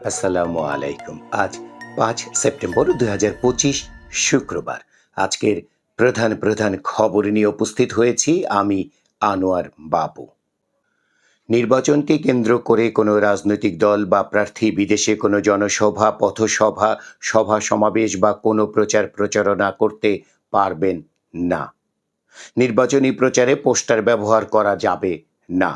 আসসালামু আলাইকুম। আজ ৫ সেপ্টেম্বর ২০২৫ শুক্রবার। আজকের প্রধান প্রধান খবর নিয়ে উপস্থিত হয়েছি আমি আনোয়ার বাবু। নির্বাচনকে কেন্দ্র করে কোনো রাজনৈতিক দল বা প্রার্থী বিদেশে কোনো জনসভা, পথসভা, সভা সমাবেশ বা কোনো প্রচার প্রচারণা করতে পারবেন না। নির্বাচনী প্রচারে পোস্টার ব্যবহার করা যাবে না।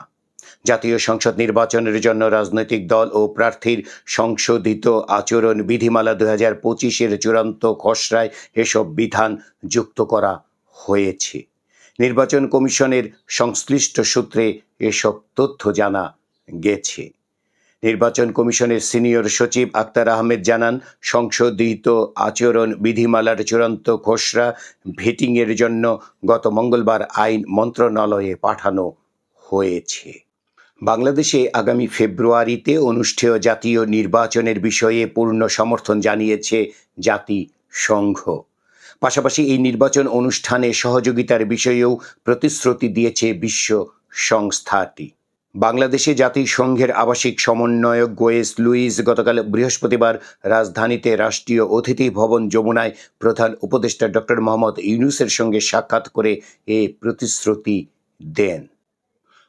জাতীয় সংসদ নির্বাচনের জন্য রাজনৈতিক দল ও প্রার্থীর সংশোধিত আচরণ বিধিমালা ২০২৫-এর চূড়ান্ত খসড়ায় এসব বিধান যুক্ত করা হয়েছে। নির্বাচন কমিশনের সংশ্লিষ্ট সূত্রে এসব তথ্য জানা গেছে। নির্বাচন কমিশনের সিনিয়র সচিব আক্তার আহমেদ জানান, সংশোধিত আচরণ বিধিমালার চূড়ান্ত খসড়া ভেটিংয়ের জন্য গত মঙ্গলবার আইন মন্ত্রণালয়ে পাঠানো হয়েছে। বাংলাদেশে আগামী ফেব্রুয়ারিতে অনুষ্ঠেয় জাতীয় নির্বাচনের বিষয়ে পূর্ণ সমর্থন জানিয়েছে জাতিসংঘ। পাশাপাশি এই নির্বাচন অনুষ্ঠানে সহযোগিতার বিষয়েও প্রতিশ্রুতি দিয়েছে বিশ্ব সংস্থাটি। বাংলাদেশে জাতিসংঘের আবাসিক সমন্বয়ক গোয়েস লুইস গতকাল বৃহস্পতিবার রাজধানীতে রাষ্ট্রীয় অতিথি ভবন যমুনায় প্রধান উপদেষ্টা ডক্টর মোহাম্মদ ইউনূসের সঙ্গে সাক্ষাৎ করে এ প্রতিশ্রুতি দেন।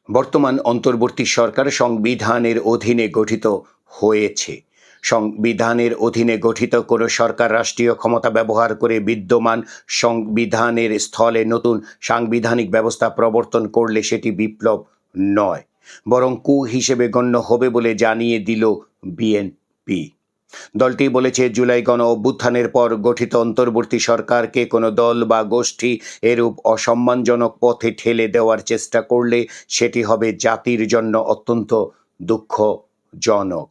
বর্তমান অন্তর্বর্তী সরকার সংবিধানের অধীনে গঠিত হয়েছে। সংবিধানের অধীনে গঠিত কোনো সরকার রাষ্ট্রীয় ক্ষমতা ব্যবহার করে বিদ্যমান সংবিধানের স্থলে নতুন সাংবিধানিক ব্যবস্থা প্রবর্তন করলে সেটি বিপ্লব নয়, বরং কু হিসেবে গণ্য হবে বলে জানিয়ে দিল বিএনপি। দলটি বলেছে, জুলাই গণ অভ্যুত্থানের পর গঠিত অন্তর্বর্তী সরকারকে কোনো দল বা গোষ্ঠী এরূপ অসম্মানজনক পথে ঠেলে দেওয়ার চেষ্টা করলে সেটি হবে জাতির জন্য অত্যন্ত দুঃখজনক।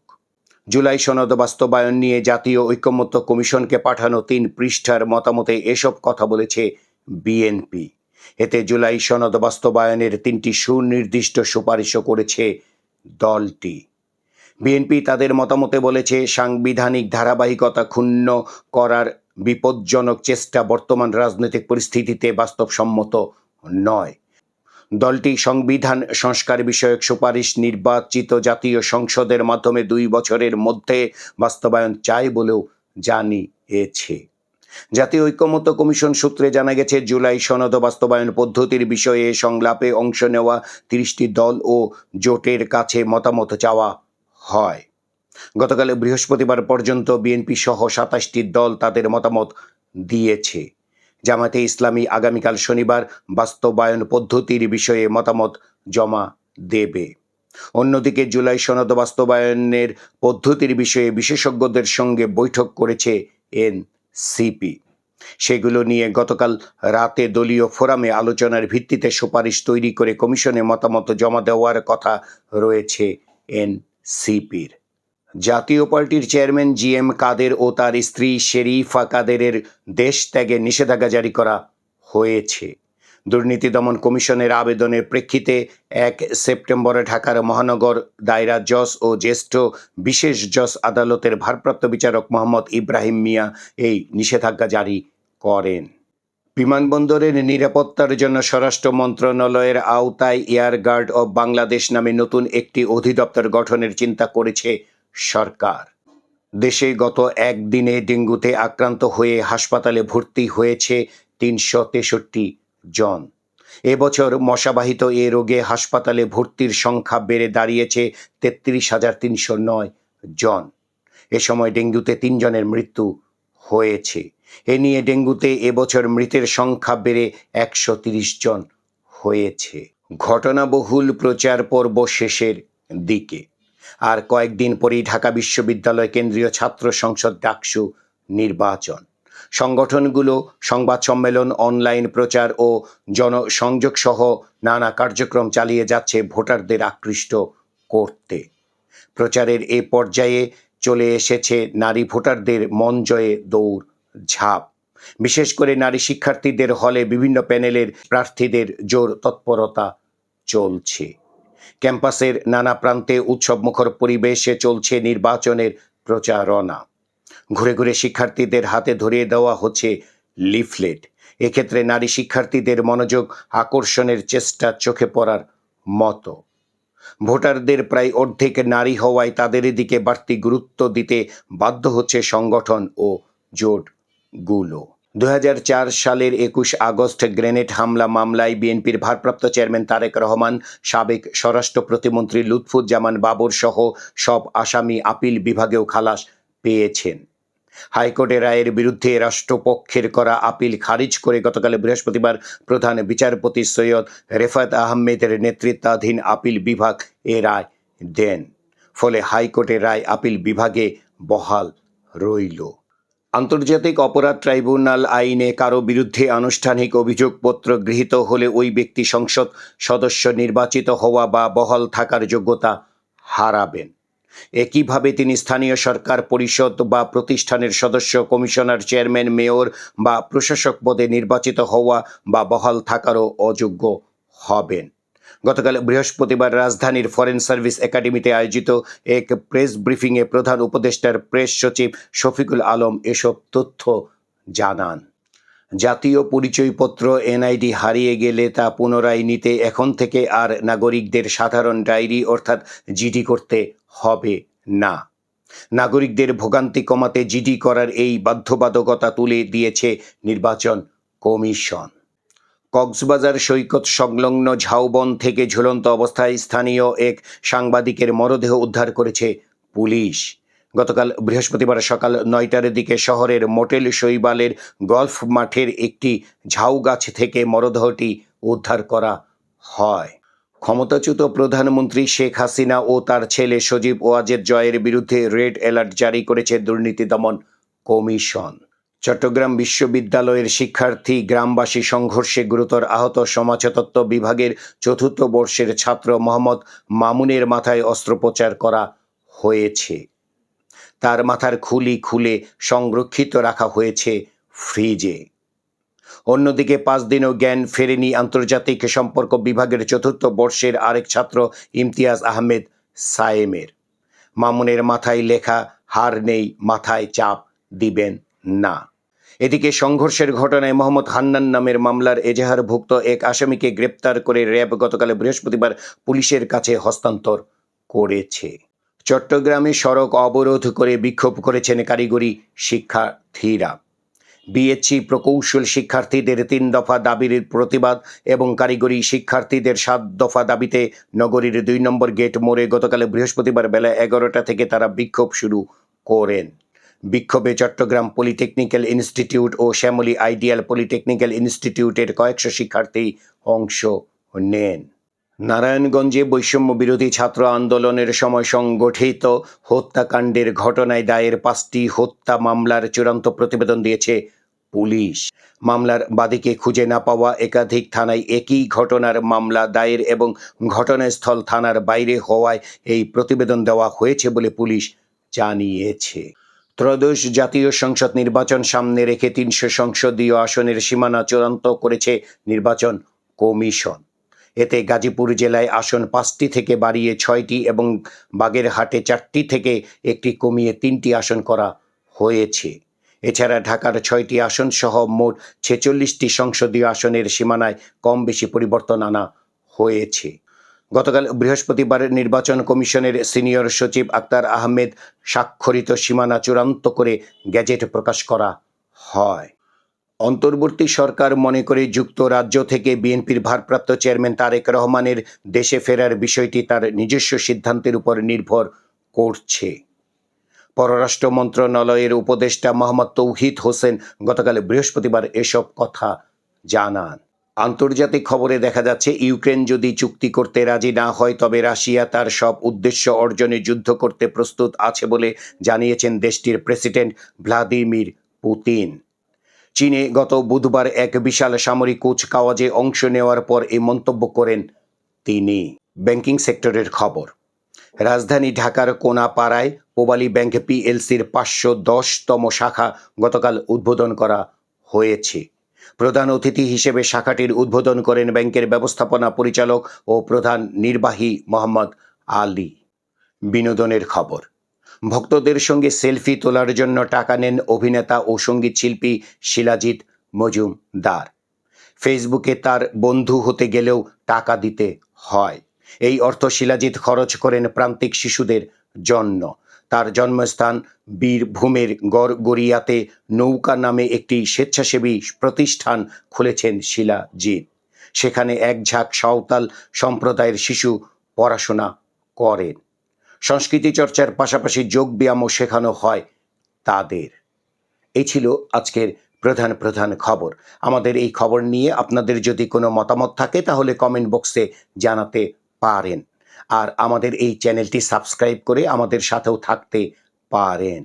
জুলাই সনদ বাস্তবায়ন নিয়ে জাতীয় ঐকমত্য কমিশনকে পাঠানো ৩ পৃষ্ঠার মতামতে এসব কথা বলেছে বিএনপি। এতে জুলাই সনদ বাস্তবায়নের ৩টি সুনির্দিষ্ট সুপারিশও করেছে দলটি। বিএনপি তাদের মতামতে বলেছে, সাংবিধানিক ধারাবাহিকতা ক্ষুণ্ণ করার বিপজ্জনক চেষ্টা বর্তমান রাজনৈতিক পরিস্থিতিতে বাস্তবসম্মত নয়। দলটি সংবিধান সংস্কার বিষয়ক সুপারিশ নির্বাচিত জাতীয় সংসদের মাধ্যমে ২ বছরের মধ্যে বাস্তবায়ন চায় বলেও জানিয়েছে। জাতীয় ঐকমত্য কমিশন সূত্রে জানা গেছে, জুলাই সনদ বাস্তবায়ন পদ্ধতির বিষয়ে সংলাপে অংশ নেওয়া ৩০টি দল ও জোটের কাছে মতামত চাওয়া হয়। গতকাল বৃহস্পতিবার পর্যন্ত বিএনপি সহ ২৭টি দল তাদের মতামত দিয়েছে। জামায়াতে ইসলামী আগামীকাল শনিবার বাস্তবায়ন পদ্ধতির বিষয়ে মতামত জমা দেবে। অন্যদিকে জুলাই সনদ বাস্তবায়নের পদ্ধতির বিষয়ে বিশেষজ্ঞদের সঙ্গে বৈঠক করেছে এনসিপি। সেগুলো নিয়ে গতকাল রাতে দলীয় ফোরামে আলোচনার ভিত্তিতে সুপারিশ তৈরি করে কমিশনে মতামত জমা দেওয়ার কথা রয়েছে এনসিপির। জাতীয় পার্টির চেয়ারম্যান জি এম কাদের ও তার স্ত্রী শেরিফা কাদেরের দেশ ত্যাগে নিষেধাজ্ঞা জারি করা হয়েছে। দুর্নীতি দমন কমিশনের আবেদনের প্রেক্ষিতে ১ সেপ্টেম্বরে ঢাকার মহানগর দায়রা জজ ও জ্যেষ্ঠ বিশেষ জজ আদালতের ভারপ্রাপ্ত বিচারক মোহাম্মদ ইব্রাহিম মিয়া এই নিষেধাজ্ঞা জারি করেন। বিমানবন্দরের নিরাপত্তার জন্য স্বরাষ্ট্র মন্ত্রণালয়ের আওতায় এয়ার গার্ড অব বাংলাদেশ নামে নতুন একটি অধিদপ্তর গঠনের চিন্তা করেছে সরকার। দেশে গত একদিনে ডেঙ্গুতে আক্রান্ত হয়ে হাসপাতালে ভর্তি হয়েছে ৩৬৩ জন। এবছর মশাবাহিত এ রোগে হাসপাতালে ভর্তির সংখ্যা বেড়ে দাঁড়িয়েছে ৩৩,৩০৯ জন। এ সময় ডেঙ্গুতে ৩ জনের মৃত্যু হয়েছে। এ নিয়ে ডেঙ্গুতে এবছর মৃতের সংখ্যা বেড়ে ১৩০ জন হয়েছে। ঘটনাবহুল প্রচার পর্ব শেষের দিকে। আর কয়েকদিন পরেই ঢাকা বিশ্ববিদ্যালয় কেন্দ্রীয় ছাত্র সংসদ ডাকসু নির্বাচন। সংগঠনগুলো সংবাদ সম্মেলন, অনলাইন প্রচার ও জনসংযোগ সহ নানা কার্যক্রম চালিয়ে যাচ্ছে ভোটারদের আকৃষ্ট করতে। প্রচারের এ পর্যায়ে চলে এসেছে নারী ভোটারদের মন জয়ে দৌড় ঝাঁপ। বিশেষ করে নারী শিক্ষার্থীদের হলে বিভিন্ন প্যানেলের প্রার্থীদের জোর তৎপরতা চলছে। ক্যাম্পাসের নানা প্রান্তে উৎসবমুখর পরিবেশে চলছে নির্বাচনের প্রচারণা। ঘুরে ঘুরে শিক্ষার্থীদের হাতে ধরিয়ে দেওয়া হচ্ছে লিফলেট। এক্ষেত্রে নারী শিক্ষার্থীদের মনোযোগ আকর্ষণের চেষ্টা চোখে পড়ার মতো। ভোটারদের প্রায় অর্ধেক নারী হওয়ায় তাদের দিকে বাড়তি গুরুত্ব দিতে বাধ্য হচ্ছে সংগঠন ও জোটগুলো। 2004 সালের 21 আগস্ট গ্রেনেড হামলা মামলায় বিএনপির ভারপ্রাপ্ত চেয়ারম্যান তারেক রহমান, সাবেক স্বরাষ্ট্র প্রতিমন্ত্রী লুৎফুজ্জামান বাবর সহ সব আসামি আপিল বিভাগেও খালাস পেয়েছেন। হাইকোর্টের রায়ের বিরুদ্ধে রাষ্ট্রপক্ষের করা আপিল খারিজ করে গতকাল বৃহস্পতিবার প্রধান বিচারপতি সৈয়দ রেফাত আহমেদের নেতৃত্বাধীন আপিল বিভাগ এ রায় দেন। ফলে হাইকোর্টের রায় আপিল বিভাগে বহাল রইল। আন্তর্জাতিক অপরাধ ট্রাইব্যুনাল আইনে কারো বিরুদ্ধে আনুষ্ঠানিক অভিযোগপত্র গৃহীত হলে ওই ব্যক্তি সংসদ সদস্য নির্বাচিত হওয়া বা বহাল থাকার যোগ্যতা হারাবেন। একইভাবে তিনি স্থানীয় সরকার পরিষদ বা প্রতিষ্ঠানের সদস্য, কমিশনার, চেয়ারম্যান, মেয়র বা প্রশাসক পদে নির্বাচিত হওয়া বা বহাল থাকারও অযোগ্য হবেন। গতকাল বৃহস্পতিবার রাজধানীর ফরেন সার্ভিস একাডেমিতে আয়োজিত এক প্রেস ব্রিফিংয়ে প্রধান উপদেষ্টার প্রেস সচিব শফিকুল আলম এসব তথ্য জানান। জাতীয় পরিচয়পত্র এনআইডি হারিয়ে গেলে তা পুনরায় নিতে এখন থেকে আর নাগরিকদের সাধারণ ডায়েরি অর্থাৎ জিডি করতে হবে না। নাগরিকদের ভোগান্তি কমাতে জিডি করার এই বাধ্যবাধকতা তুলে দিয়েছে নির্বাচন কমিশন। কক্সবাজার সৈকত সংলগ্ন ঝাউবন থেকে ঝুলন্ত অবস্থায় স্থানীয় এক সাংবাদিকের মরদেহ উদ্ধার করেছে পুলিশ। গতকাল বৃহস্পতিবার সকাল 9টার দিকে শহরের মোটেল শৈবালের গলফ মাঠের একটি ঝাউ গাছ থেকে মরদেহটি উদ্ধার করা হয়। ক্ষমতাচ্যুত প্রধানমন্ত্রী শেখ হাসিনা ও তার ছেলে সজীব ওয়াজেদ জয়ের বিরুদ্ধে রেড অ্যালার্ট জারি করেছে দুর্নীতি দমন কমিশন। চট্টগ্রাম বিশ্ববিদ্যালয়ের শিক্ষার্থী গ্রামবাসী সংঘর্ষে গুরুতর আহত সমাজতত্ত্ব বিভাগের 4র্থ বর্ষের ছাত্র মোহাম্মদ মামুনের মাথায় অস্ত্রোপচার করা হয়েছে। তার মাথার খুলি খুলে সংরক্ষিত রাখা হয়েছে ফ্রিজে। অন্যদিকে 5 দিনও জ্ঞান ফেরেনি আন্তর্জাতিক সম্পর্ক বিভাগের 4র্থ বর্ষের আরেক ছাত্র ইমতিয়াজ আহমেদ সায়েমের। মামুনের মাথায় লেখা, হার নেই, মাথায় চাপ দিবেন না। এদিকে সংঘর্ষের ঘটনায় মোহাম্মদ হান্নান নামের মামলার এজাহারভুক্ত এক আসামিকে গ্রেপ্তার করে র্যাব গতকাল বৃহস্পতিবার পুলিশের কাছে হস্তান্তর করেছে। চট্টগ্রামে সড়ক অবরোধ করে বিক্ষোভ করেছেন কারিগরি শিক্ষার্থীরা। বিএসসি প্রকৌশল শিক্ষার্থীদের 3 দফা দাবির প্রতিবাদ এবং কারিগরি শিক্ষার্থীদের 7 দফা দাবিতে নগরীর 2 নম্বর গেট মোড়ে গতকাল বৃহস্পতিবার বেলা 11টা থেকে তারা বিক্ষোভ শুরু করেন। বিক্ষোভে চট্টগ্রাম পলিটেকনিক্যাল ইনস্টিটিউট ও শ্যামলী আইডিয়াল পলিটেকনিক্যাল ইনস্টিটিউটের কয়েকশো শিক্ষার্থী অংশ নেন। নারায়ণগঞ্জে বৈষম্য বিরোধী ছাত্র আন্দোলনের সময় সংগঠিত হত্যাকাণ্ডের ঘটনায় দায়ের 5টি হত্যা মামলার চূড়ান্ত প্রতিবেদন দিয়েছে পুলিশ। মামলার বাদীকে খুঁজে না পাওয়া একাধিক থানায় একই ঘটনার মামলা দায়ের এবং ঘটনাস্থল থানার বাইরে হওয়ায় এই প্রতিবেদন দেওয়া হয়েছে বলে পুলিশ জানিয়েছে। ত্রয়োদশ জাতীয় সংসদ নির্বাচন সামনে রেখে 300 সংসদীয় আসনের সীমানা চূড়ান্ত করেছে নির্বাচন কমিশন। এতে গাজীপুর জেলায় আসন 5টি থেকে বাড়িয়ে 6টি এবং বাগেরহাটে 4টি থেকে একটি কমিয়ে 3টি আসন করা হয়েছে। এছাড়া ঢাকার 6টি আসন সহ মোট 46টি সংসদীয় আসনের সীমানায় কম বেশি পরিবর্তন আনা হয়েছে। গতকাল বৃহস্পতিবার নির্বাচন কমিশনের সিনিয়র সচিব আক্তার আহমেদ স্বাক্ষরিত সীমানা চূড়ান্ত করে গেজেট প্রকাশ করা হয়। অন্তর্বর্তী সরকার মনে করে যুক্তরাজ্য থেকে বিএনপির ভারপ্রাপ্ত চেয়ারম্যান তারেক রহমানের দেশে ফেরার বিষয়টি তার নিজস্ব সিদ্ধান্তের উপর নির্ভর করছে। পররাষ্ট্র মন্ত্রণালয়ের উপদেষ্টা মোহাম্মদ তৌহিদ হোসেন গতকাল বৃহস্পতিবার এসব কথা জানান। আন্তর্জাতিক খবরে দেখা যাচ্ছে, ইউক্রেন যদি চুক্তি করতে রাজি না হয় তবে রাশিয়া তার সব উদ্দেশ্য অর্জনে যুদ্ধ করতে প্রস্তুত আছে বলে জানিয়েছেন দেশটির প্রেসিডেন্ট ভ্লাদিমির পুতিন। চীনে গত বুধবার এক বিশাল সামরিক কুচকাওয়াজে অংশ নেওয়ার পর এই মন্তব্য করেন তিনি। ব্যাংকিং সেক্টরের খবর। রাজধানী ঢাকার কোনাপাড়ায় পোবালী ব্যাংক পিএলসির 510তম শাখা গতকাল উদ্বোধন করা হয়েছে। প্রধান অতিথি হিসেবে শাখাটির উদ্বোধন করেন ব্যাংকের ব্যবস্থাপনা পরিচালক ও প্রধান নির্বাহী মোহাম্মদ আলী। বিনোদনের খবর। ভক্তদের সঙ্গে সেলফি তোলার জন্য টাকা নেন অভিনেতা ও সঙ্গীত শিল্পী শিলাজিৎ মজুমদার। ফেসবুকে তার বন্ধু হতে গেলেও টাকা দিতে হয়। এই অর্থ শিলাজিৎ খরচ করেন প্রান্তিক শিশুদের জন্য। তার জন্মস্থান বীরভূমের গড়গড়িয়াতে নৌকা নামে একটি স্বেচ্ছাসেবী প্রতিষ্ঠান খুলেছেন শিলাজিৎ। সেখানে এক ঝাঁক সাঁওতাল সম্প্রদায়ের শিশু পড়াশোনা করেন। সংস্কৃতি চর্চার পাশাপাশি যোগ ব্যায়ামও শেখানো হয় তাদের। এই ছিল আজকের প্রধান প্রধান খবর। আমাদের এই খবর নিয়ে আপনাদের যদি কোনো মতামত থাকে তাহলে কমেন্ট বক্সে জানাতে পারেন। আর আমাদের এই চ্যানেলটি সাবস্ক্রাইব করে আমাদের সাথেও থাকতে পারেন।